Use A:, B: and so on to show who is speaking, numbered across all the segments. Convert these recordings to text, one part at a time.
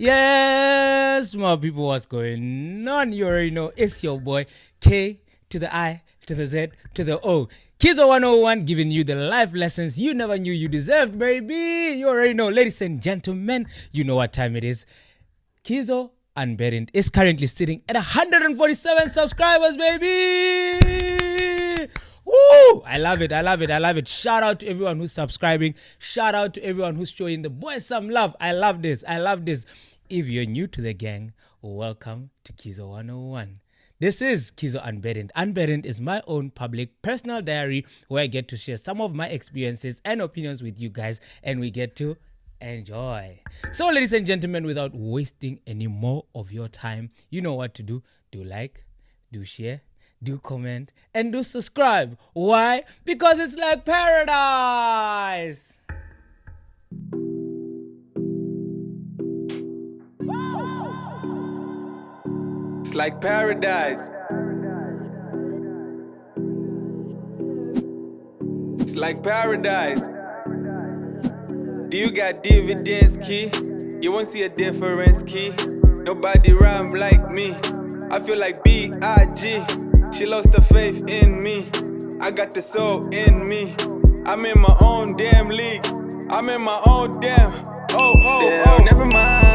A: Yes, my people, what's going on? You already know it's your boy K to the I to the Z to the O. KIZO 101 giving you the life lessons you never knew you deserved, baby. You already know, ladies and gentlemen, you know what time it is. KIZO Unburdened is currently sitting at 147 subscribers, baby. Woo! I love it. Shout out to everyone who's subscribing. Shout out to everyone who's showing the boys some love. I love this. If you're new to the gang, welcome to KIZO 101. This is KIZO Unburdened. Unburdened is my own public personal diary where I get to share some of my experiences and opinions with you guys, and we get to enjoy. So, ladies and gentlemen, without wasting any more of your time, you know what to do. Do like, do share, do comment, and do subscribe. Why? Because it's like paradise.
B: It's like paradise. It's like paradise. Do you got dividends, key? You won't see a difference, key. Nobody rhyme like me. I feel like B.I.G. She lost her faith in me. I got the soul in me. I'm in my own damn league. I'm in my own damn. Never mind.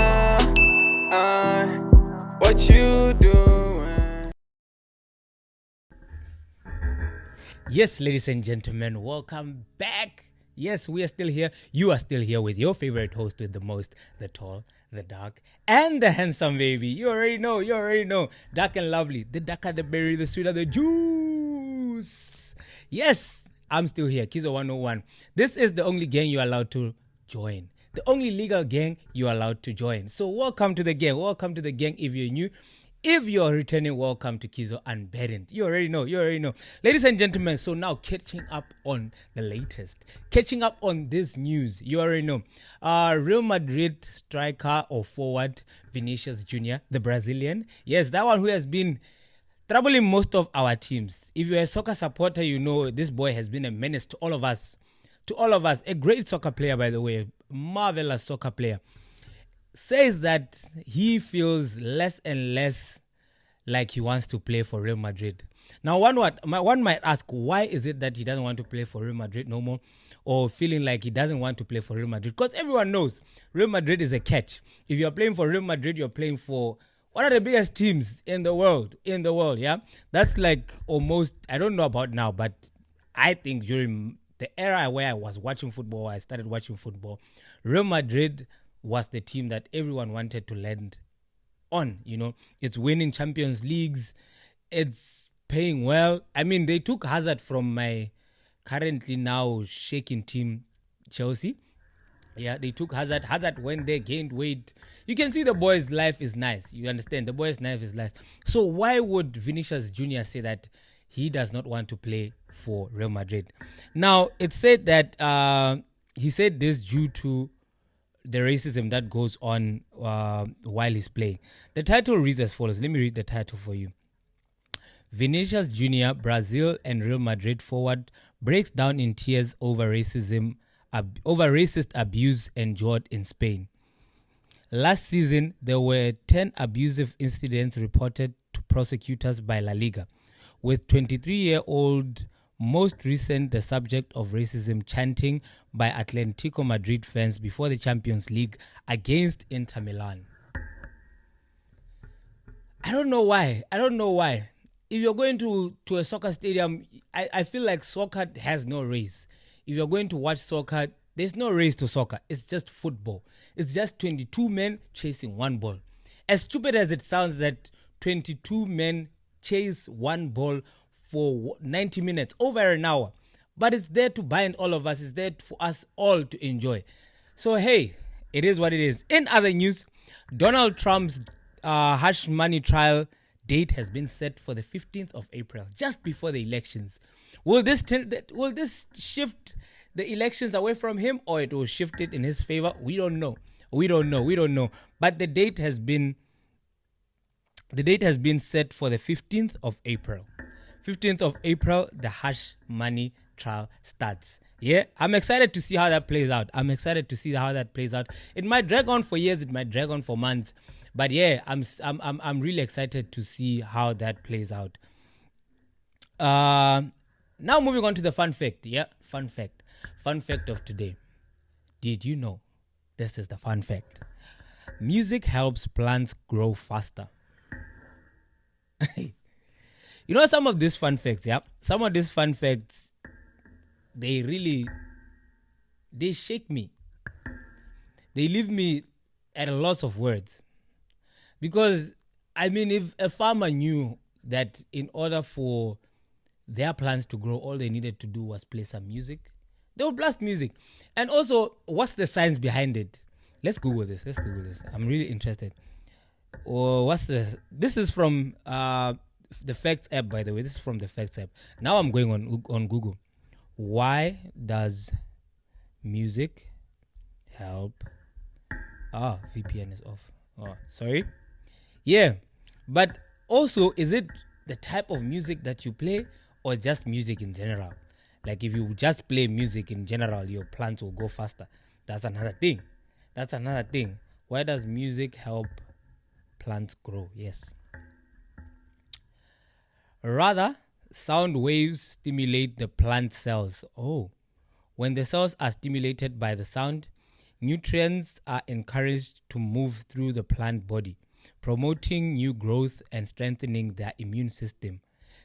B: What you doing?
A: Yes, ladies and gentlemen, welcome back. Yes, we are still here. You are still here with your favorite host with the most, the tall, the dark, and the handsome, baby. You already know. Dark and lovely. The darker the berry, the sweeter the juice. Yes, I'm still here. KIZO 101. This is the only gang you're allowed to join. The only legal gang you're allowed to join. So welcome to the gang. Welcome to the gang if you're new. If you're returning, welcome to KIZO Unburdened. You already know. Ladies and gentlemen, so now catching up on the latest. Catching up on this news. You already know. Real Madrid striker or forward, Vinicius Jr., the Brazilian. Yes, that one who has been troubling most of our teams. If you're a soccer supporter, you know this boy has been a menace to all of us. A great soccer player, by the way. Marvelous soccer player. Says that he feels less and less like he wants to play for Real Madrid. Now, one might ask, why is it that he doesn't want to play for Real Madrid no more, or feeling like he doesn't want to play for Real Madrid? Because everyone knows Real Madrid is a catch. If you're playing for Real Madrid, you're playing for one of the biggest teams in the world. Yeah, that's like almost, I don't know about now, but I think during the era where I was watching football, I started watching football, Real Madrid was the team that everyone wanted to land on. You know, it's winning Champions Leagues, it's paying well. I mean, they took Hazard from my currently now shaking team, Chelsea. Yeah, they took Hazard. Hazard went there, gained weight. You can see the boy's life is nice. You understand? The boy's life is nice. So why would Vinicius Jr. say that he does not want to play for Real Madrid? Now, it's said that he said this due to the racism that goes on while he's playing. The title reads as follows. Let me read the title for you. Vinicius Jr., Brazil and Real Madrid forward, breaks down in tears over racist abuse endured in Spain. Last season, there were 10 abusive incidents reported to prosecutors by La Liga, with 23-year-old most recent the subject of racism chanting by Atletico Madrid fans before the Champions League against Inter Milan. I don't know why. If you're going to a soccer stadium, I feel like soccer has no race. If you're going to watch soccer, there's no race to soccer. It's just football. It's just 22 men chasing one ball. As stupid as it sounds that 22 men chase one ball for 90 minutes, over an hour. But it's there to bind all of us. It's there for us all to enjoy. So, hey, it is what it is. In other news, Donald Trump's hush money trial date has been set for the 15th of April, just before the elections. Will this shift the elections away from him, or it will shift it in his favor? We don't know. But the date has been set for the 15th of April. 15th of April, the hush money trial starts. Yeah, I'm excited to see how that plays out. It might drag on for years, it might drag on for months, but yeah, I'm really excited to see how that plays out. Now moving on to the fun fact. Yeah, fun fact of today. Did you know? This is the fun fact. Music helps plants grow faster. You know some of these fun facts, yeah? Some of these fun facts, they shake me. They leave me at a loss of words. Because, I mean, if a farmer knew that in order for their plants to grow, all they needed to do was play some music, they would blast music. And also, what's the science behind it? Let's Google this. I'm really interested. This is from the Facts app, by the way. This is from the Facts app. Now I'm going on Google. Why does music help? VPN is off. Sorry. Yeah, but also, is it the type of music that you play or just music in general? Like if you just play music in general, your plants will go faster. That's another thing. Why does music help plants grow? Yes. Rather, sound waves stimulate the plant cells. When the cells are stimulated by the sound, nutrients are encouraged to move through the plant body, promoting new growth and strengthening their immune system.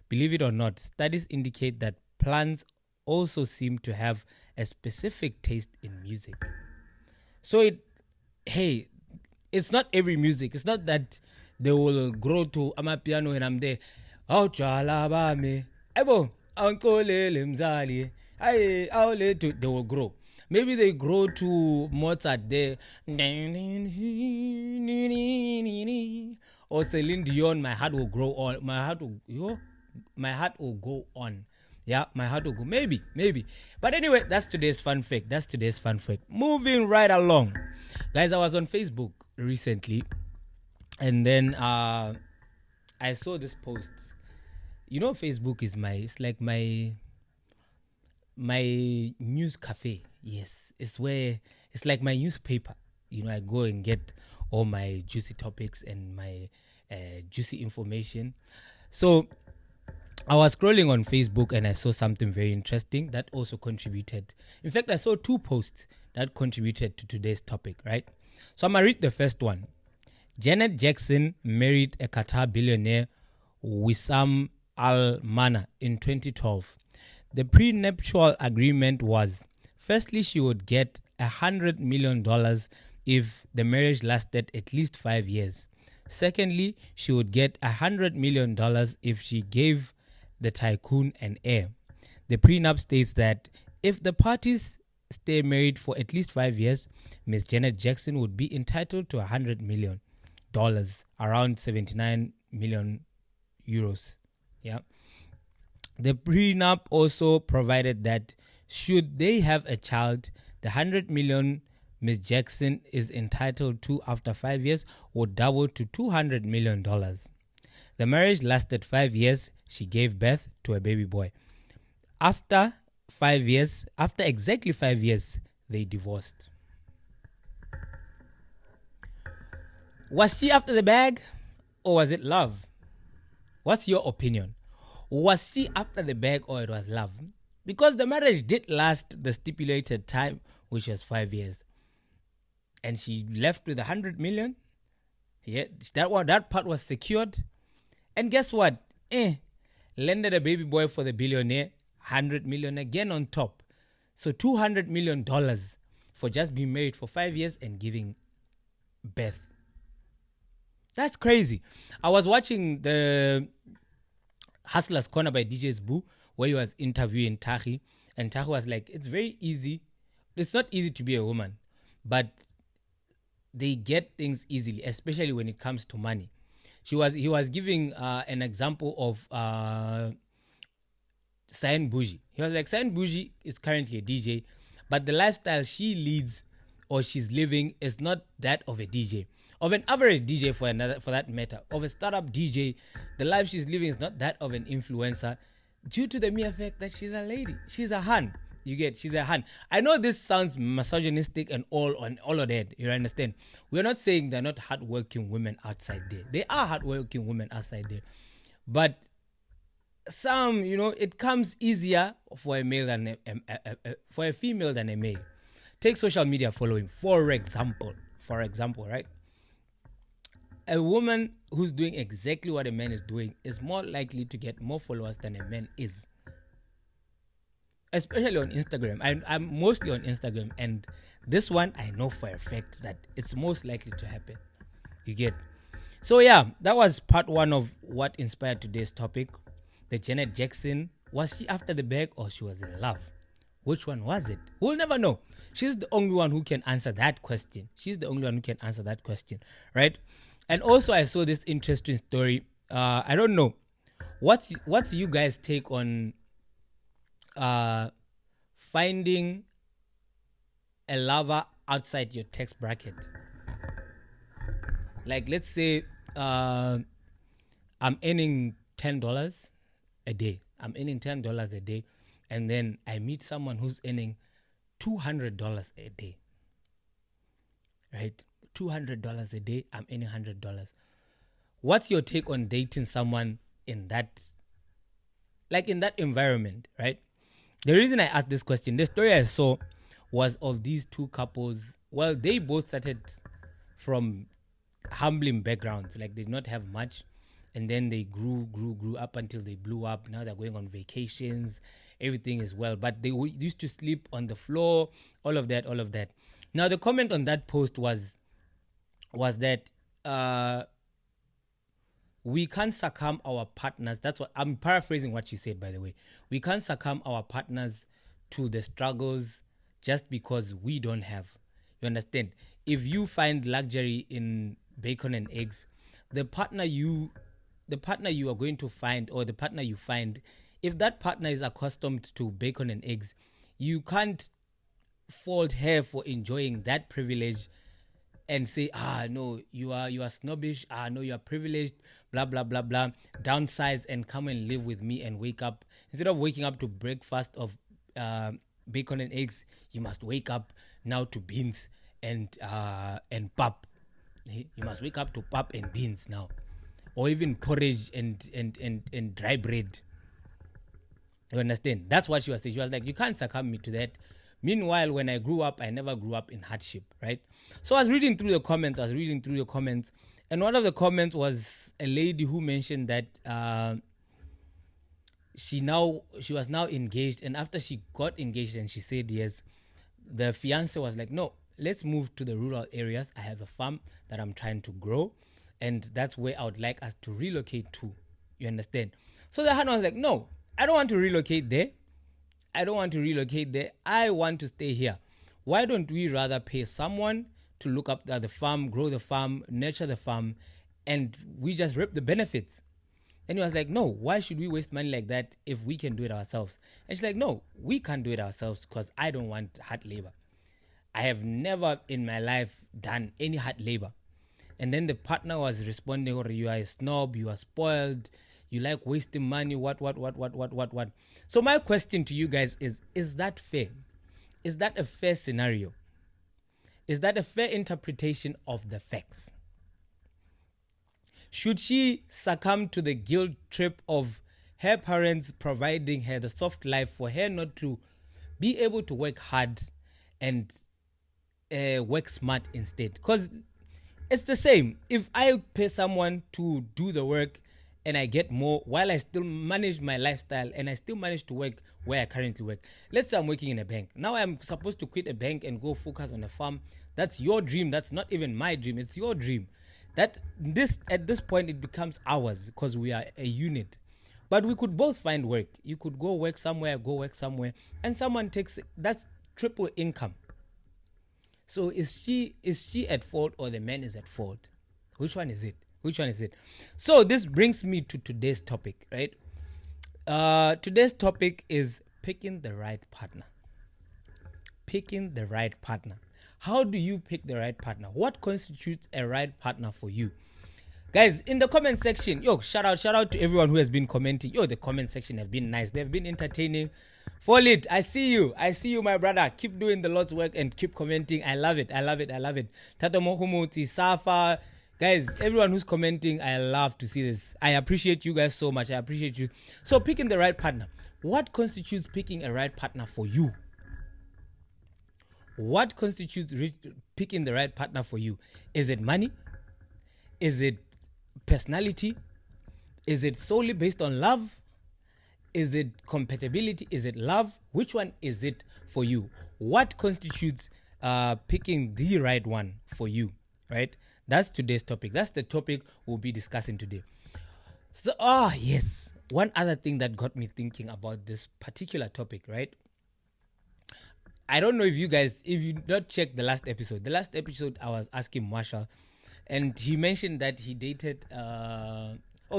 A: Believe it or not, studies indicate that plants also seem to have a specific taste in music. So it's not every music. It's not that they will grow to amapiano and I'm there. They will grow. Maybe they grow to Mozart there. Or Celine Dion, my heart will grow on. My heart will go on. Yeah, my heart will go. Maybe. But anyway, that's today's fun fact. Moving right along. Guys, I was on Facebook recently. And then I saw this post. You know, Facebook is my news cafe. Yes, it's like my newspaper. You know, I go and get all my juicy topics and my juicy information. So I was scrolling on Facebook and I saw something very interesting that also contributed. In fact, I saw two posts that contributed to today's topic, right? So I'm going to read the first one. Janet Jackson married a Qatar billionaire Wissam Al-Mana in 2012. The prenuptial agreement was, firstly, she would get $100 million if the marriage lasted at least 5 years. Secondly, she would get $100 million if she gave the tycoon an heir. The prenup states that if the parties stay married for at least 5 years, Miss Janet Jackson would be entitled to $100 million, around 79 million euros. Yeah. The prenup also provided that should they have a child, the $100 million Miss Jackson is entitled to after 5 years would double to $200 million. The marriage lasted 5 years. She gave birth to a baby boy. After exactly 5 years, they divorced. Was she after the bag or was it love? What's your opinion? Was she after the bag or it was love? Because the marriage did last the stipulated time, which was 5 years. And she left with $100 million. Yeah, that part was secured. And guess what? Landed a baby boy for the billionaire, $100 million again on top. So $200 million for just being married for 5 years and giving birth. That's crazy. I was watching the Hustler's Corner by DJ's Boo, where he was interviewing Tahi, and Tahi was like, it's very easy. It's not easy to be a woman, but they get things easily, especially when it comes to money. He was giving an example of Cyan Bougie. He was like, Cyan Bougie is currently a DJ, but the lifestyle she leads or she's living is not that of a DJ. Of an average DJ for that matter, of a startup DJ, the life she's living is not that of an influencer due to the mere fact that she's a lady. She's a hun. You get, she's a hun. I know this sounds misogynistic and all of that. You understand? We're not saying they're not hardworking women outside there. They are hardworking women outside there. But some, it comes easier for a male than for a female than a male. Take social media following, for example, right? A woman who's doing exactly what a man is doing is more likely to get more followers than a man is. Especially on Instagram. I'm mostly on Instagram, and this one I know for a fact that it's most likely to happen. You get? So yeah, that was part one of what inspired today's topic. The Janet Jackson, was she after the bag or she was in love? Which one was it? We'll never know. She's the only one who can answer that question. Right? And also I saw this interesting story. I don't know. What's you guys' take on finding a lover outside your tax bracket? Like, let's say I'm earning $10 a day. And then I meet someone who's earning $200 a day. Right? $200 a day, I'm earning $100. What's your take on dating someone in that environment, right? The reason I asked this question, the story I saw was of these two couples. Well, they both started from humbling backgrounds. Like, they did not have much. And then they grew up until they blew up. Now they're going on vacations. Everything is well. But they used to sleep on the floor. All of that. Now, the comment on that post was that we can't succumb our partners. That's what I'm paraphrasing what she said, by the way. We can't succumb our partners to the struggles just because we don't have. You understand? If you find luxury in bacon and eggs, the partner you are going to find, or the partner you find, if that partner is accustomed to bacon and eggs, you can't fault her for enjoying that privilege and say, no, you are snobbish, no, you are privileged, blah, blah, blah, blah, downsize and come and live with me and wake up. Instead of waking up to breakfast of bacon and eggs, you must wake up now to beans and pap. You must wake up to pap and beans now. Or even porridge and dry bread. You understand? That's what she was saying. She was like, you can't succumb me to that. Meanwhile, when I grew up, I never grew up in hardship, right? So I was reading through the comments, and one of the comments was a lady who mentioned that she was now engaged, and after she got engaged and she said yes, the fiance was like, no, let's move to the rural areas. I have a farm that I'm trying to grow, and that's where I would like us to relocate to. You understand? So the husband was like, no, I don't want to relocate there. I want to stay here. Why don't we rather pay someone to look up the farm, grow the farm, nurture the farm, and we just reap the benefits? And he was like, no, why should we waste money like that if we can do it ourselves? And she's like, no, we can't do it ourselves because I don't want hard labor. I have never in my life done any hard labor. And then the partner was responding, or you are a snob, you are spoiled, you like wasting money, what. So my question to you guys is that fair? Is that a fair scenario? Is that a fair interpretation of the facts? Should she succumb to the guilt trip of her parents providing her the soft life for her not to be able to work hard and work smart instead? Because it's the same. If I pay someone to do the work and I get more while I still manage my lifestyle and I still manage to work where I currently work. Let's say I'm working in a bank. Now I'm supposed to quit a bank and go focus on a farm. That's your dream. That's not even my dream. It's your dream. At this point, it becomes ours because we are a unit. But we could both find work. You could go work somewhere, and someone takes it. That's triple income. So is she at fault or the man is at fault? Which one is it? So this brings me to today's topic, right? Today's topic is picking the right partner. How do you pick the right partner? What constitutes a right partner for you? Guys, in the comment section, shout out to everyone who has been commenting. The comment section have been nice. They've been entertaining. Fall it. I see you. I see you, my brother. Keep doing the Lord's work and keep commenting. I love it. I love it. I love it. Tata Mohumuti, Safa. Guys, everyone who's commenting, I love to see this. I appreciate you guys so much. I appreciate you. So, picking the right partner. What constitutes picking a right partner for you? What constitutes picking the right partner for you? Is it money? Is it personality? Is it solely based on love? Is it compatibility? Is it love? Which one is it for you? What constitutes picking the right one for you? Right? That's today's topic. That's the topic we'll be discussing today. So, yes. One other thing that got me thinking about this particular topic, right? I don't know if you not checked the last episode. The last episode, I was asking Marshall, and he mentioned that he dated...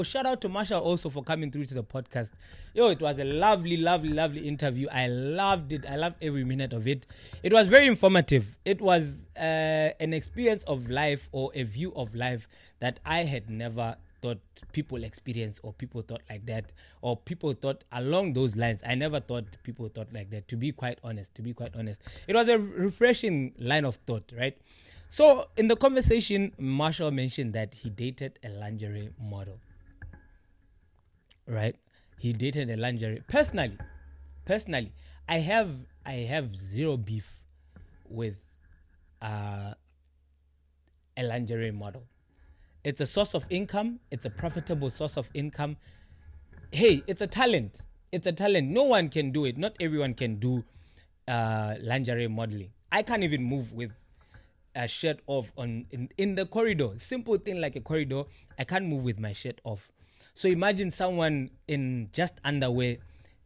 A: shout out to Marshall also for coming through to the podcast. It was a lovely, lovely, lovely interview. I loved it. I loved every minute of it. It was very informative. It was an experience of life or a view of life that I had never thought people experience or people thought like that or people thought along those lines. I never thought people thought like that, to be quite honest. It was a refreshing line of thought, right? So in the conversation, Marshall mentioned that he dated a lingerie model. Right? He dated a lingerie. Personally, I have zero beef with a lingerie model. It's a source of income. It's a profitable source of income. Hey, it's a talent. No one can do it. Not everyone can do lingerie modeling. I can't even move with a shirt off in the corridor. Simple thing like a corridor. I can't move with my shirt off. So imagine someone in just underwear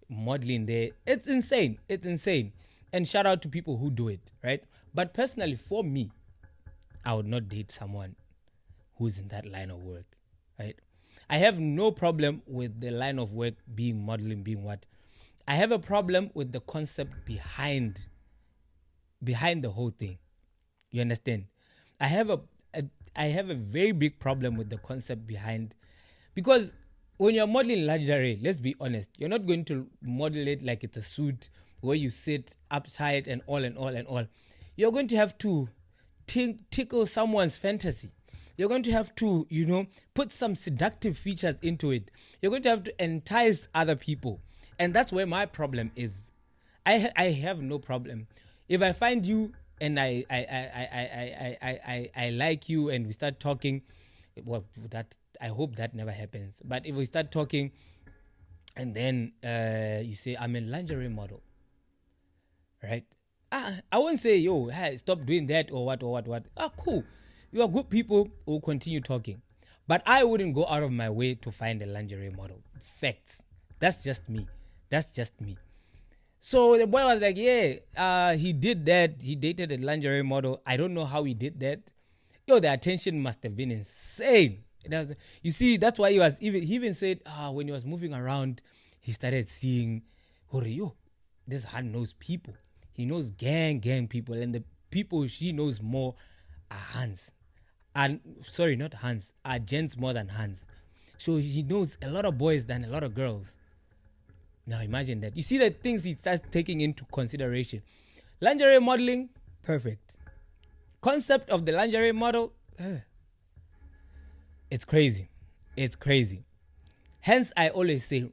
A: modeling there. It's insane. And shout out to people who do it, right? But personally, for me, I would not date someone who's in that line of work, right? I have no problem with the line of work being modeling, being what. I have a problem with the concept behind the whole thing. You understand? I have a very big problem with the concept behind. Because when you're modeling lingerie, let's be honest, you're not going to model it like it's a suit where you sit upside and all. You're going to have to tickle someone's fantasy. You're going to have to, put some seductive features into it. You're going to have to entice other people. And that's where my problem is. I have no problem. If I find you and I like you and we start talking, well, I hope that never happens. But if we start talking and then you say, I'm a lingerie model, right? I won't say, hey, stop doing that or what. Cool. You are good people who will continue talking. But I wouldn't go out of my way to find a lingerie model. Facts. That's just me. So the boy was like, he did that. He dated a lingerie model. I don't know how he did that. The attention must have been insane. You see, that's why he even said, when he was moving around, he started seeing, this Han knows people. He knows gang people, and the people she knows more are Hans. And sorry, not Hans, are gents more than Hans. So he knows a lot of boys than a lot of girls. Now imagine that. You see the things he starts taking into consideration. Lingerie modeling, perfect. Concept of the lingerie model, it's crazy. Hence, I always say,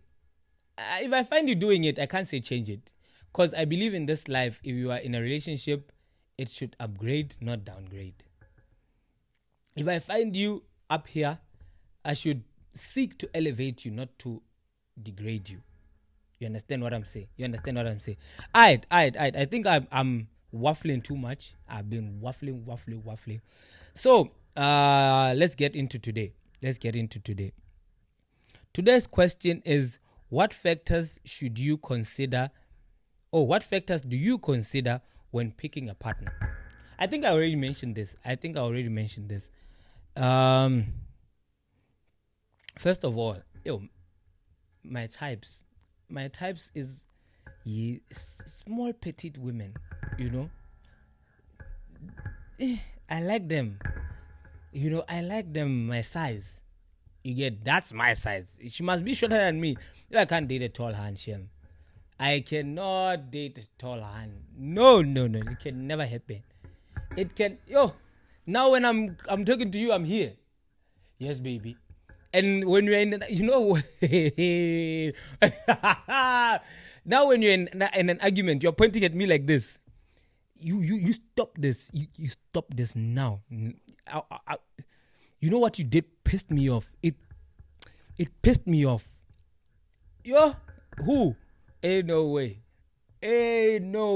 A: if I find you doing it, I can't say change it. Because I believe in this life, if you are in a relationship, it should upgrade, not downgrade. If I find you up here, I should seek to elevate you, not to degrade you. You understand what I'm saying? Alright. I think I'm waffling too much. I've been waffling. So, let's get into today. Today's question is, what factors do you consider when picking a partner? I think I already mentioned this. First of all, my types is small petite women, I like them. I like them my size. You get, that's my size. She must be shorter than me. I can't date a tall handsome. I cannot date a tall hand. No. It can never happen. It can. Now when I'm talking to you, I'm here. Yes, baby. And when you're in, now when you're in an argument, you're pointing at me like this. You stop this. You stop this now. You know what you did pissed me off. It pissed me off. Who? Ain't no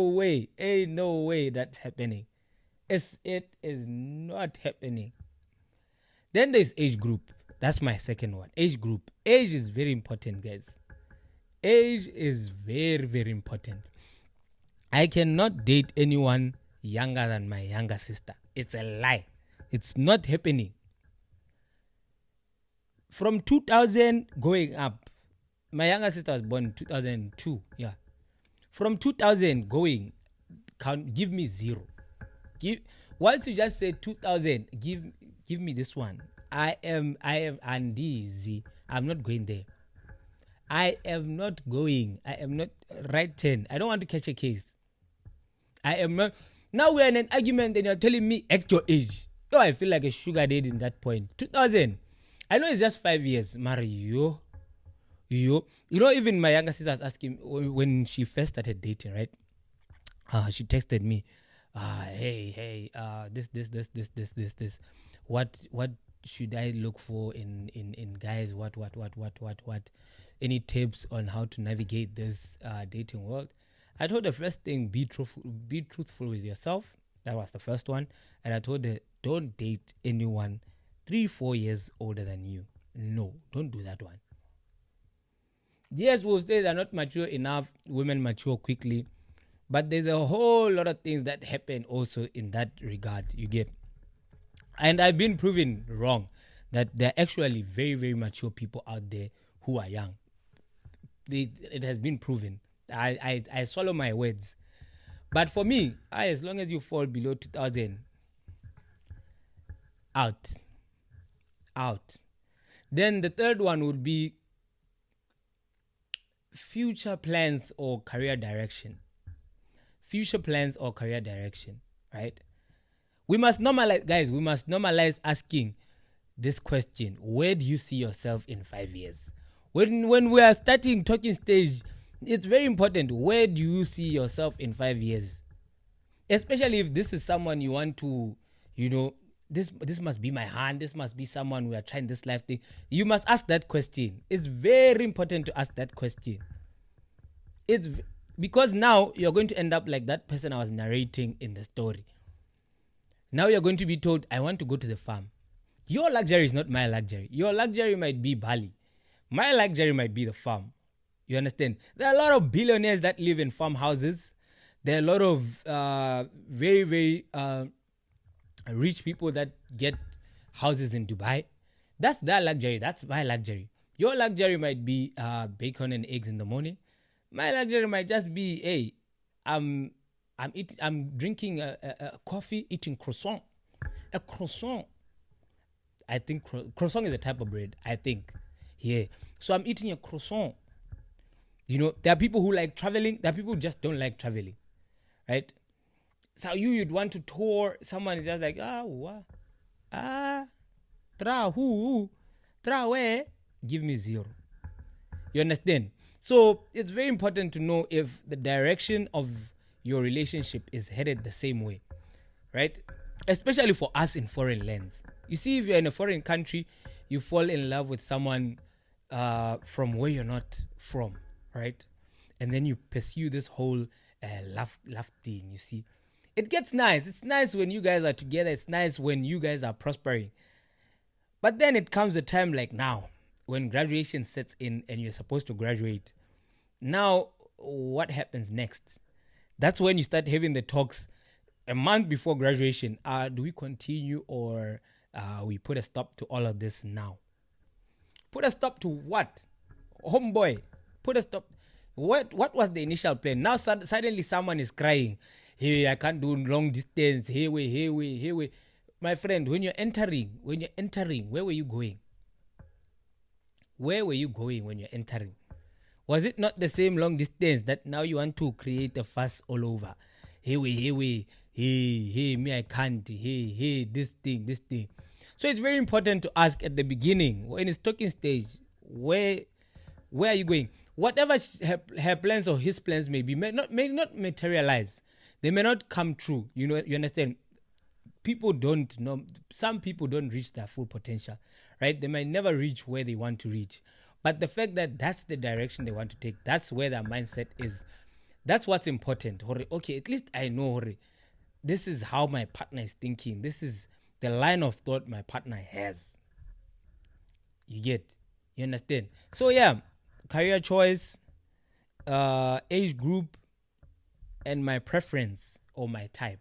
A: way that's happening. It is not happening. Then there's age group. That's my second one. Age group. Age is very important, guys. Age is very, very important. I cannot date anyone younger than my younger sister. It's a lie. It's not happening. From 2000 going up, my younger sister was born in 2002. Yeah. From 2000 going, give me 0. Once you just say 2000, give me this one. I am Andy. I'm not going there. I am not going. I am not right turn. I don't want to catch a case. I am not. Now we're in an argument and you're telling me act your age. I feel like a sugar daddy in that point. 2000. I know it's just 5 years. Mario. Even my younger sister was asking when she first started dating, right? She texted me, hey, this. What should I look for in guys? What? Any tips on how to navigate this dating world? I told her first thing, be truthful with yourself. That was the first one. And I told her, don't date anyone 3-4 years older than you. No, don't do that one. Yes, we'll say they're not mature enough. Women mature quickly. But there's a whole lot of things that happen also in that regard, you get. And I've been proven wrong that there are actually very, very mature people out there who are young. It has been proven. I swallow my words. But for me, as long as you fall below 2000, out. Then the third one would be future plans or career direction. Right? We must normalize asking this question. Where do you see yourself in 5 years? When we are starting talking stage, it's very important. Where do you see yourself in 5 years? Especially if this is someone you want to, this must be my hand. This must be someone we are trying this life thing. You must ask that question. It's very important to ask that question. It's because now you're going to end up like that person I was narrating in the story. Now you're going to be told, I want to go to the farm. Your luxury is not my luxury. Your luxury might be Bali. My luxury might be the farm. You understand? There are a lot of billionaires that live in farmhouses. There are a lot of very, very rich people that get houses in Dubai. That's their luxury. That's my luxury. Your luxury might be bacon and eggs in the morning. My luxury might just be, hey, I'm drinking a coffee, eating croissant. A croissant. I think croissant is a type of bread, I think. Yeah. So I'm eating a croissant. There are people who like traveling. There are people who just don't like traveling. Right? So you'd want to tour. Someone is just like, where? Give me 0. You understand? So it's very important to know if the direction of your relationship is headed the same way, right? Especially for us in foreign lands. You see, if you're in a foreign country, you fall in love with someone from where you're not from, right? And then you pursue this whole love thing, you see. It gets nice. It's nice when you guys are together. It's nice when you guys are prospering. But then it comes a time like now, when graduation sets in and you're supposed to graduate. Now, what happens next? That's when you start having the talks a month before graduation. Do we continue or we put a stop to all of this now? Put a stop to what? Homeboy, put a stop. What was the initial plan? Now suddenly someone is crying. Hey, I can't do long distance. Hey, way. My friend, when you're entering, where were you going? Where were you going when you're entering? Was it not the same long distance that now you want to create a fuss all over? Hey, me, I can't. Hey, this thing. So it's very important to ask at the beginning, when it's talking stage, where are you going? Whatever her plans or his plans may be, may not materialize. They may not come true. You understand? People don't know. Some people don't reach their full potential, right? They might never reach where they want to reach. But the fact that that's the direction they want to take, that's where their mindset is. That's what's important. Okay, at least I know, this is how my partner is thinking. This is the line of thought my partner has. You understand? So yeah, career choice, age group, and my preference or my type,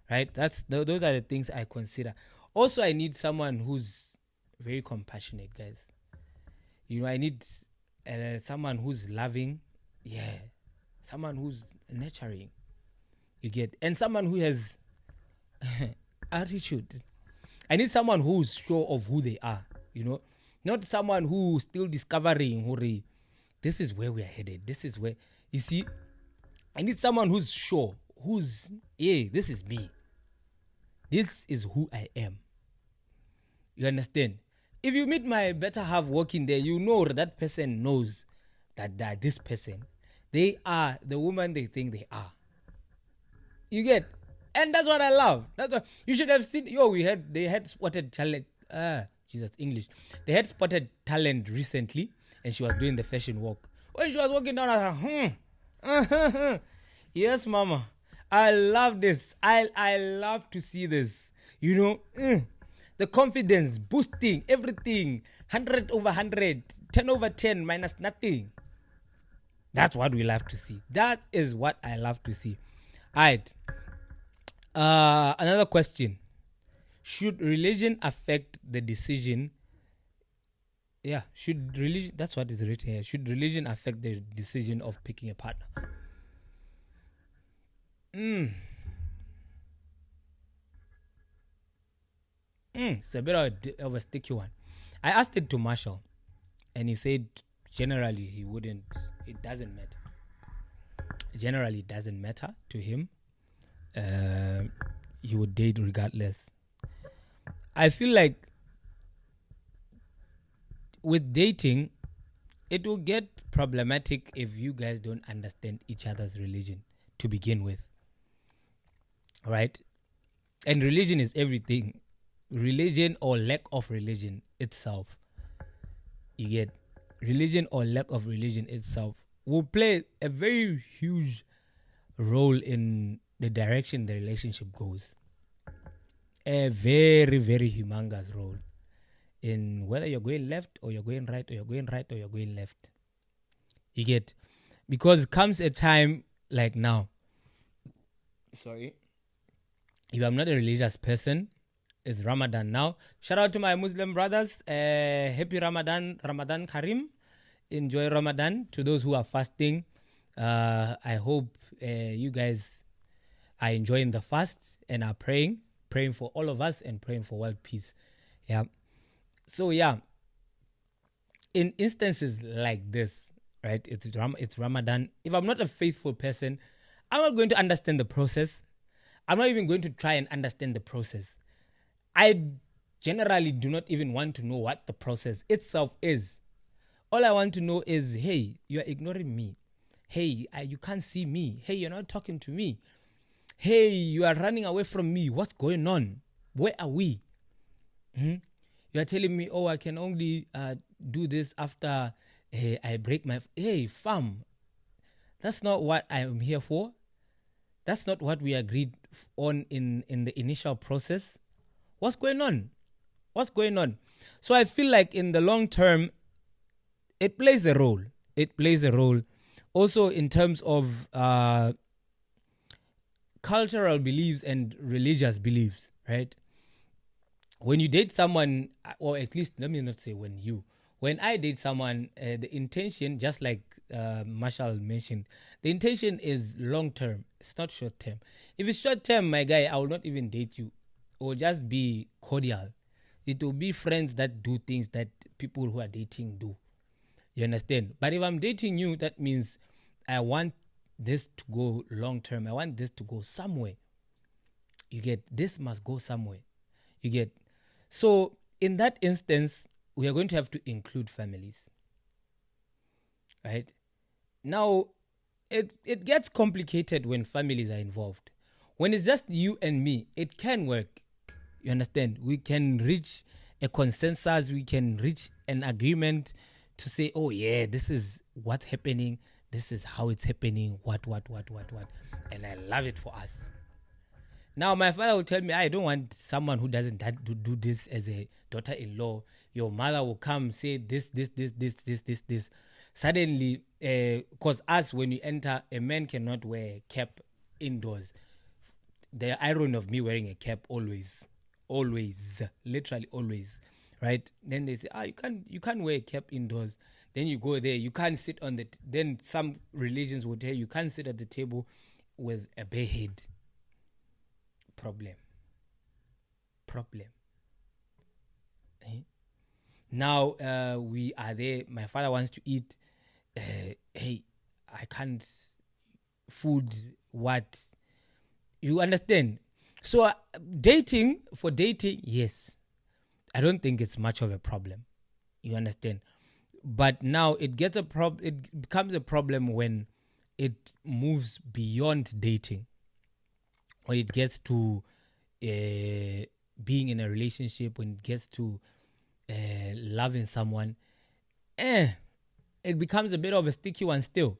A: right? Those are the things I consider. Also, I need someone who's very compassionate, guys. I need someone who's loving, someone who's nurturing. And someone who has attitude. I need someone who's sure of who they are, not someone who's still discovering, this is where we're headed. This is where, you see, I need someone who's sure, this is me. This is who I am. You understand? If you meet my better half walking there, you know that person knows that this person, they are the woman they think they are. You get? And that's what I love. That's what you should have seen. They had spotted talent. English. They had spotted talent recently, and she was doing the fashion walk. When she was walking down, I was like, yes, mama. I love this. I love to see this. The confidence, boosting, everything. 100 over 100, 10 over 10, minus nothing. That's what we love to see. That is what I love to see. All right. Another question. Should religion affect the decision? Yeah, that's what is written here. Should religion affect the decision of picking a partner? It's a bit of a sticky one. I asked it to Marshall, and he said generally he wouldn't. It doesn't matter. Generally, it doesn't matter to him. He would date regardless. I feel like with dating, it will get problematic if you guys don't understand each other's religion to begin with. Right? And religion is everything. Religion or lack of religion itself. You get? Religion or lack of religion itself will play a very huge role in the direction the relationship goes. A very, very humongous role in whether you're going left or you're going right or you're going right or you're going left. You get? Because it comes a time like now. Sorry. If I'm not a religious person, it's Ramadan now. Shout out to my Muslim brothers. Happy Ramadan Karim. Enjoy Ramadan. To those who are fasting, I hope you guys are enjoying the fast and are praying for all of us and praying for world peace. Yeah. So yeah, in instances like this, right? It's Ramadan. If I'm not a faithful person, I'm not going to understand the process. I'm not even going to try and understand the process. I generally do not even want to know what the process itself is. All I want to know is, hey, you are ignoring me. Hey, you can't see me. Hey, you're not talking to me. Hey, you are running away from me. What's going on? Where are we? You are telling me, I can only do this after I break my... Hey, fam, that's not what I am here for. That's not what we agreed on in the initial process. What's going on? So I feel like in the long term, it plays a role. Also in terms of cultural beliefs and religious beliefs, right? When you date someone, or at least let me not say when I date someone, the intention, just like Marshall mentioned, the intention is long term. It's not short term. If it's short term, my guy, I will not even date you. It will just be cordial. It will be friends that do things that people who are dating do. You understand? But if I'm dating you, that means I want this to go long term. I want this to go somewhere. You get, this must go somewhere. You get, so in that instance, we are going to have to include families. Right? Now, it gets complicated when families are involved. When it's just you and me, it can work. You understand? We can reach a consensus. We can reach an agreement to say, oh yeah, this is what's happening. This is how it's happening. What. And I love it for us. Now, my father will tell me, I don't want someone who doesn't do this as a daughter-in-law. Your mother will come, say this. Suddenly, because us, when you enter, a man cannot wear a cap indoors. The irony of me wearing a cap always, literally always, right? Then they say, you can't wear a cap indoors. Then you go there, you can't sit on then some religions will tell you can't sit at the table with a bare head. Problem. Eh? Now we are there. My father wants to eat. Hey, I can't. Food. What? You understand? So dating, yes. I don't think it's much of a problem. You understand? But now it becomes a problem when it moves beyond dating. When it gets to being in a relationship, when it gets to loving someone, it becomes a bit of a sticky one still.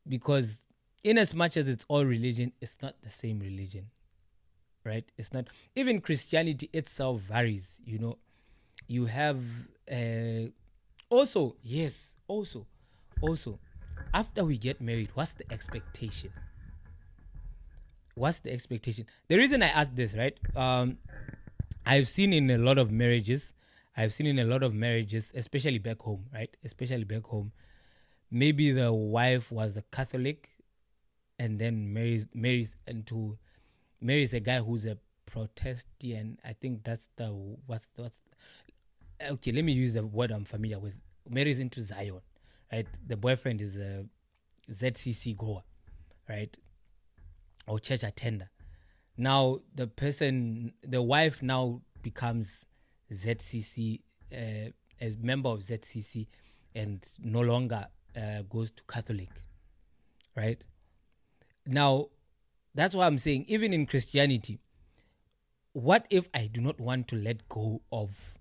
A: Because in as much as it's all religion, it's not the same religion, right? It's not. Even Christianity itself varies, You have also, after we get married, what's the expectation? The reason I ask this, right? I've seen in a lot of marriages, especially back home, right? Maybe the wife was a Catholic and then marries a guy who's a Protestant. I think that's what's okay, let me use the word I'm familiar with. Marries into Zion, right? The boyfriend is a ZCC goer, right? Or church attender. Now the wife now becomes ZCC, as member of ZCC, and no longer goes to Catholic, right? Now, that's why I'm saying, even in Christianity, what if I do not want to let go of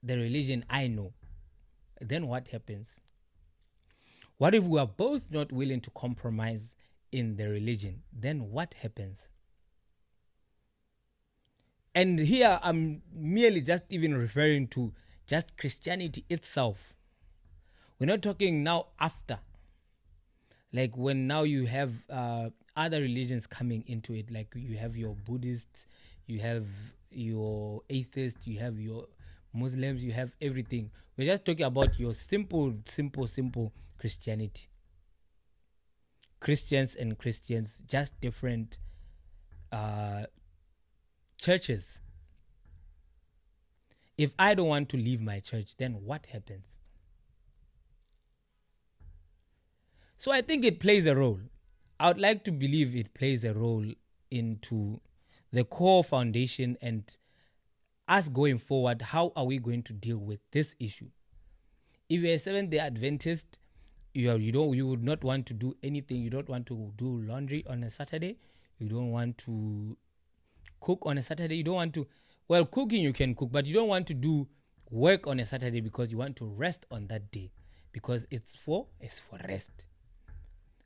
A: the religion I know? Then what happens? What if we are both not willing to compromise in the religion? Then what happens? And here I'm merely just even referring to just Christianity itself. We're not talking now after. Like when now you have other religions coming into it, like you have your Buddhists, you have your atheists, you have your Muslims, you have everything. We're just talking about your simple Christianity. Christians, just different churches. If I don't want to leave my church, then what happens? So I think it plays a role. I would like to believe it plays a role into the core foundation and us going forward. How are we going to deal with this issue? If you're a Seventh-day Adventist, you would not want to do anything. You don't want to do laundry on a Saturday. You don't want to cook on a Saturday. You don't want to, well, cooking you can cook, but you don't want to do work on a Saturday because you want to rest on that day, because it's for rest.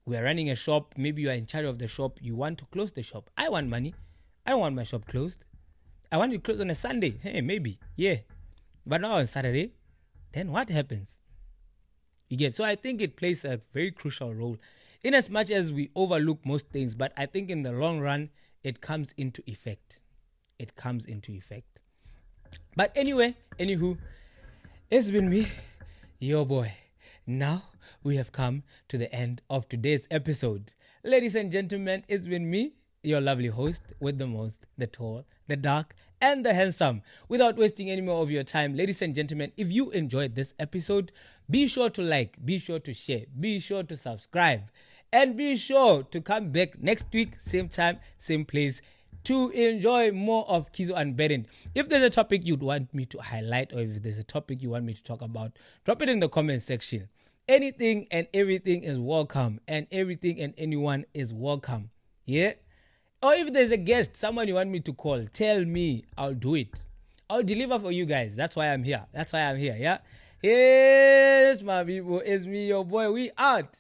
A: We are running a shop. Maybe you are in charge of the shop. You want to close the shop. I want money. I don't want my shop closed. I want it closed on a Sunday. Hey, maybe. Yeah. But not on Saturday. Then what happens? You get? So I think it plays a very crucial role in as much as we overlook most things. But I think in the long run, it comes into effect. But anywho, it's been me, your boy. Now we have come to the end of today's episode. Ladies and gentlemen, it's been me, your lovely host with the most, the tall, the dark, and the handsome. Without wasting any more of your time, ladies and gentlemen, if you enjoyed this episode, be sure to like, be sure to share, be sure to subscribe, and be sure to come back next week, same time, same place, to enjoy more of KIZO Unburdened. If there's a topic you'd want me to highlight, or if there's a topic you want me to talk about, drop it in the comment section. Anything and everything is welcome, and everything and anyone is welcome. Yeah? Or if there's a guest, someone you want me to call, tell me. I'll do it. I'll deliver for you guys. That's why I'm here. Yeah? Yes, my people. It's me, your boy. We out.